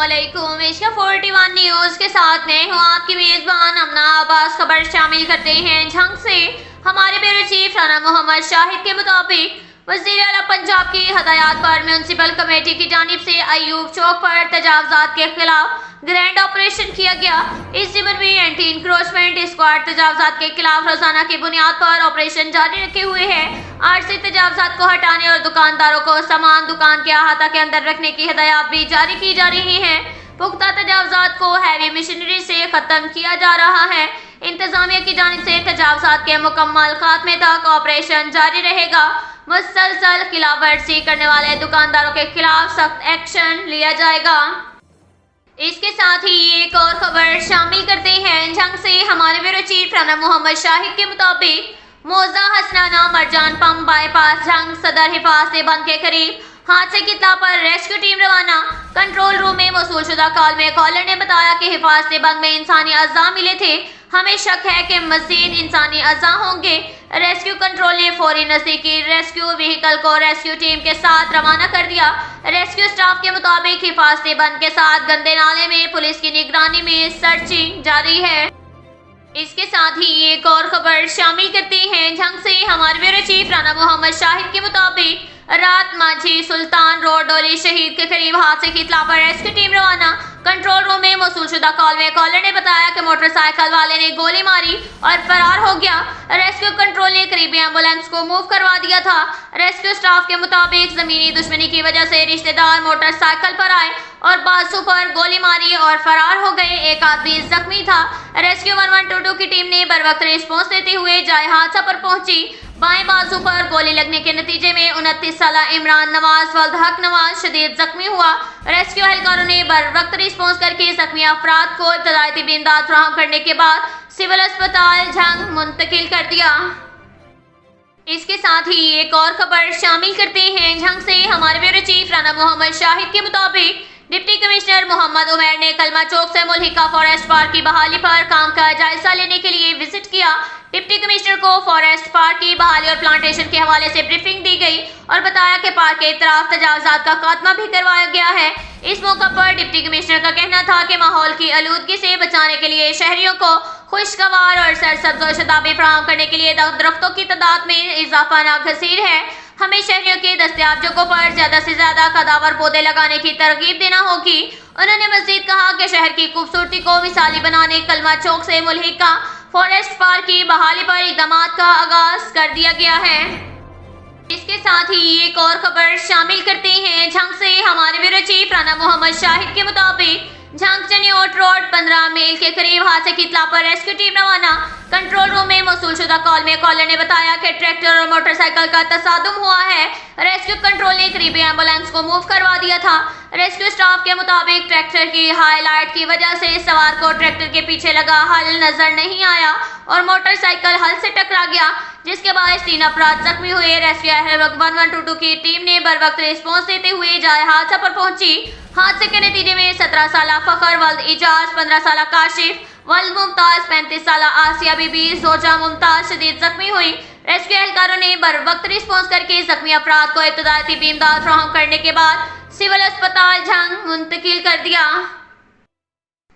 अस्सलामुअलैकुम। Asia 41 news के साथ मैं हूँ आपकी मेज़बान अमना अब्बास। खबर शामिल करते हैं झंग से। हमारे ब्यूरो चीफ राना मोहम्मद शाहिद के मुताबिक वज़ीर आला पंजाब की हदायत पर म्यूनसिपल कमेटी की जानिब से अयूब चौक पर तजावज़ात के खिलाफ ग्रैंड ऑपरेशन किया गया। इस ज़िम्न में एंटी इंक्रोचमेंट स्क्वाड तजावज़ात के खिलाफ रोजाना की बुनियाद पर ऑपरेशन जारी रखे हुए है। आरसी तजावज़ात को हटाने और दुकानदारों को सामान दुकान के अहाता के अंदर रखने की हदायत भी जारी की जा रही है। पुख्ता तजावज़ात को हैवी मशीनरी से ख़त्म किया जा रहा है। इंतजामिया की जानिब से तजावज़ात के मुकम्मल खात्मे तक ऑपरेशन जारी रहेगा। मुसलसल खिलाफवर्जी करने वाले दुकानदारों के खिलाफ सख्त एक्शन लिया जाएगा। इसके साथ ही एक और खबर शामिल करते हैं झंग से। हमारे ब्यूरो चीफ राना मोहम्मद शाहिद के मुताबिक मौजा हसनाना मरजान पंप बाईपास झंग सदर हिफाजत बंद के करीब हादसे की इत्तला पर रेस्क्यू टीम रवाना। कंट्रोल रूम में मौसूल शुदा कॉल में कॉलर ने बताया कि हिफाजत बंद में इंसानी अज़ा मिले थे। हमें शक है कि मज़ीद इंसानी अज़ा होंगे। रेस्क्यू कंट्रोल ने फौरी नज़दीकी रेस्क्यू व्हीकल को रेस्क्यू टीम के साथ रवाना कर दिया। रेस्क्यू स्टाफ के मुताबिक हिफाजत बंद के साथ गंदे नाले में पुलिस की निगरानी में सर्चिंग जारी है। इसके साथ ही एक और खबर शामिल करते हैं झंग से। हमारे ब्यूरो चीफ राना मोहम्मद शाहिद के मुताबिक रात माझी सुल्तान रोड डोली शहीद के करीब हादसे की इत्तला पर रेस्क्यू टीम रवाना। कंट्रोल रूम में मौसूल शुदा कॉल में कॉलर ने बताया कि मोटरसाइकिल वाले ने गोली मारी और फरार हो गया। रेस्क्यू कंट्रोल ने करीबी एम्बुलेंस को मूव करवा दिया था। रेस्क्यू स्टाफ के मुताबिक जमीनी दुश्मनी की वजह से रिश्तेदार मोटरसाइकिल पर आए और बाजू पर गोली मारी और फरार हो गए। एक आदमी जख्मी था। रेस्क्यू 1122 की टीम ने बर वक्त रिस्पॉन्स देते हुए जाए हादसा पर पहुंची। बाएं बाजू पर गोली लगने के नतीजे में 29 साला इमरान नवाज वल्द हक नवाज शदीद जख्मी हुआ। रेस्क्यू एहलकारों ने बर वक्त रिस्पॉन्स करके जख्मी अफराद को इब्तदाई तिब्बी इमदाद फराहम करने के बाद सिविल अस्पताल झंग मुंतकिल कर दिया। इसके साथ ही एक और खबर शामिल करते हैं झंग से। हमारे ब्यूरो चीफ राना मोहम्मद शाहिद के मुताबिक डिप्टी कमिश्नर मोहम्मद उमैर ने कलमा चौक से मुल्हिका फॉरेस्ट पार्क की बहाली पर काम का जायजा लेने के लिए विजिट किया। डिप्टी कमिश्नर को फॉरेस्ट पार्क की बहाली और प्लांटेशन के हवाले से ब्रीफिंग दी गई और बताया कि पार्क के इतराफ तजावज़ात का खात्मा भी करवाया गया है। इस मौका पर डिप्टी कमिश्नर का कहना था कि माहौल की आलूदगी से बचाने के लिए शहरियों को खुशगवार और सरसब्ज और शदाबी फराहम करने के लिए दरख्तों की तादाद में इजाफा नागज़ीर है। हमें शहरियों के दस्तयाब जगहों पर ज्यादा से ज्यादा कदावर पौधे लगाने की तरगीब देना होगी। उन्होंने मजीद कहा कि शहर की खूबसूरती को मिसाली बनाने कलमा चौक से मुल्हिका फॉरेस्ट पार्क की बहाली पर इक़दाम का आगाज कर दिया गया है। इसके साथ ही एक और खबर शामिल करते हैं झंग से। हमारे ब्यूरो चीफ राना मोहम्मद शाहिद के मुताबिक झंग चनियोट रोड 15 मील के करीब हादसे की इत्तला पर रेस्क्यू टीम रवाना। कंट्रोल रूम में मौसूल शुदा कॉल में कॉलर ने बताया कि ट्रैक्टर और मोटरसाइकिल का तसादुम हुआ है। रेस्क्यू कंट्रोल ने करीबी एम्बुलेंस को मूव करवा दिया था। रेस्क्यू स्टाफ के मुताबिक ट्रैक्टर की हाईलाइट की वजह से सवार को ट्रैक्टर के पीछे लगा हल नजर नहीं आया और मोटरसाइकिल हल से टकरा गया, जिसके बाद 3 अफराद जख्मी हुए। रेस्क्यू 1122 की टीम ने बर वक्त रिस्पॉन्स देते हुए जाए हादसा पर पहुंची। हादसे के नतीजे में 17 साला फखर वल्द इजाज, 15 साला काशिफ वल्द मुमताज, 35 साला आसिया बीबी जोजा मुमताज शदीद जख्मी हुई। रेस्क्यू एहलकारों ने बर वक्त रिस्पॉन्स करके जख्मी अफराद को इब्तदाई तिब्बी इमदाद फराहम करने के बाद सिविल अस्पताल झंग मुंतकिल कर दिया।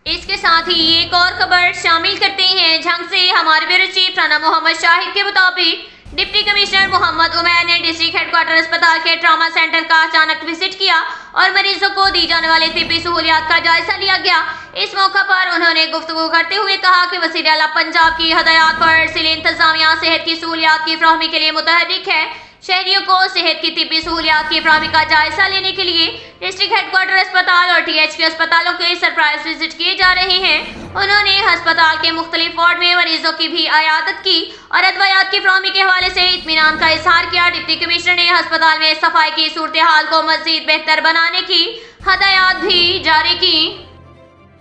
इसके साथ ही एक और खबर शामिल करते हैं झंग से। हमारे ब्यूरो चीफ राना मोहम्मद शाहिद के मुताबिक डिप्टी कमिश्नर मोहम्मद उमैर ने डिस्ट्रिक्ट हेडक्वार्टर अस्पताल के ट्रामा सेंटर का अचानक विजिट किया और मरीजों को दी जाने वाली तिब्बी सहूलियात का जायजा लिया गया। इस मौका पर उन्होंने गुफ्तगू करते हुए कहा कि वज़ीर आला पंजाब की हदायत पर जिला इंतजामिया सेहत की सहूलियात की फराहमी के लिए मुतहर्रिक है। शहरियों को सेहत की तिब्बी सहूलियात की फराहमी का जायजा लेने के लिए डिस्ट्रिक्ट हेडक्वार्टर अस्पताल और THQ अस्पतालों के सरप्राइज विजिट किए जा रहे हैं। उन्होंने अस्पताल के मुख्तलिफ वार्ड में मरीजों की भी इयादत की और अदवायात की फराहमी के हवाले से इत्मीनान का इजहार किया। डिप्टी कमिश्नर ने अस्पताल में सफाई की सूरत हाल को मजीद बेहतर बनाने की हदायत भी जारी की।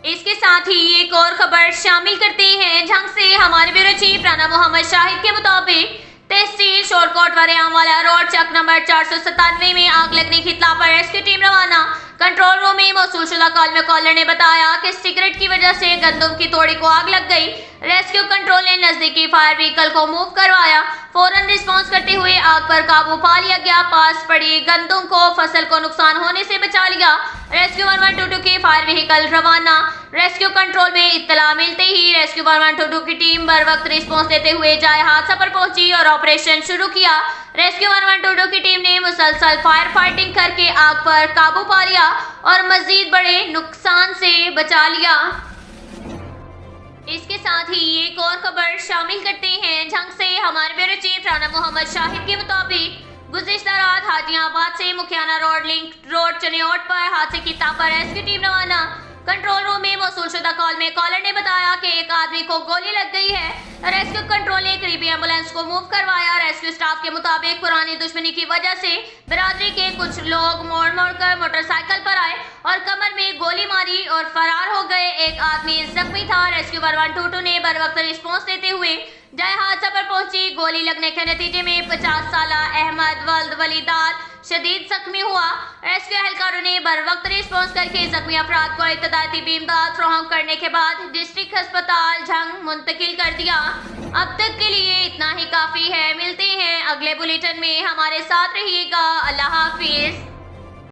इसके साथ ही एक और खबर शामिल करते हैं झंग से। हमारे ब्यूरो चीफ राना मोहम्मद शाहिद के मुताबिक तहसील शोरकोट वरेआम वाला रोड चक नंबर 497 में आग लगने की इत्तला पर रेस्क्यू टीम रवाना। कंट्रोल रूम में मौसूल शुदा कॉल में कॉलर ने बताया कि सिगरेट की वजह से गंदम की तोड़ी को आग लग गई। रेस्क्यू कंट्रोल ने नजदीकी फायर व्हीकल को मूव करवाया। फौरन रिस्पांस करते हुए आग पर काबू पा लिया गया। पास पड़ी गंदम को फसल को नुकसान होने से बचा लिया। रेस्क्यू 1122 की फायर व्हीकल रवाना। रेस्क्यू कंट्रोल में इत्तला मिलते ही रेस्क्यू 1122 की टीम बर वक्त रिस्पांस देते हुए जाए हादसा पर पहुंची और ऑपरेशन शुरू किया। रेस्क्यू 1122 की टीम ने मुसलसल फायर फाइटिंग करके आग पर काबू पा लिया और मजीद बड़े नुकसान से बचा लिया। इसके साथ ही एक और खबर शामिल करते हैं। झंग से हमारे ब्यूरो चीफ राना मोहम्मद शाहिद के मुताबिक गुज़िश्ता रात हाजियाबाद से मुखियाना रोड लिंक रोड चनियोट पर हादसे की ताब पर रेस्क्यू टीम रवाना। कंट्रोल रूम में मौसूल शुदा कॉल में कॉलर ने बताया कि एक आदमी को गोली लग गई है। रेस्क्यू कंट्रोल ने करीबी एम्बुलेंस को मूव करवाया। रेस्क्यू स्टाफ के मुताबिक पुरानी दुश्मनी की वजह से बिरादरी के कुछ लोग मोड़ कर मोटरसाइकिल पर आए और कमर में गोली मारी और फरार हो गए। एक आदमी जख्मी था। रेस्क्यू 1122 ने बर वक्त रिस्पॉन्स देते हुए जाए हादसा पर पहुंची। गोली लगने के नतीजे में 50 साला अहमद वल्द वलीदार शदीद जख्मी हुआ। रेस्क्यू एहलकारों ने बर वक्त रिस्पॉन्स करके जख्मी अफराद को इब्तदाई तिब्बी इमदाद फराहम करने के बाद डिस्ट्रिक्ट अस्पताल झंग मुंतकिल कर दिया। अब तक के लिए इतना ही काफी है। मिलते हैं अगले बुलेटिन में, हमारे साथ रहिएगा। अल्लाह हाफिज।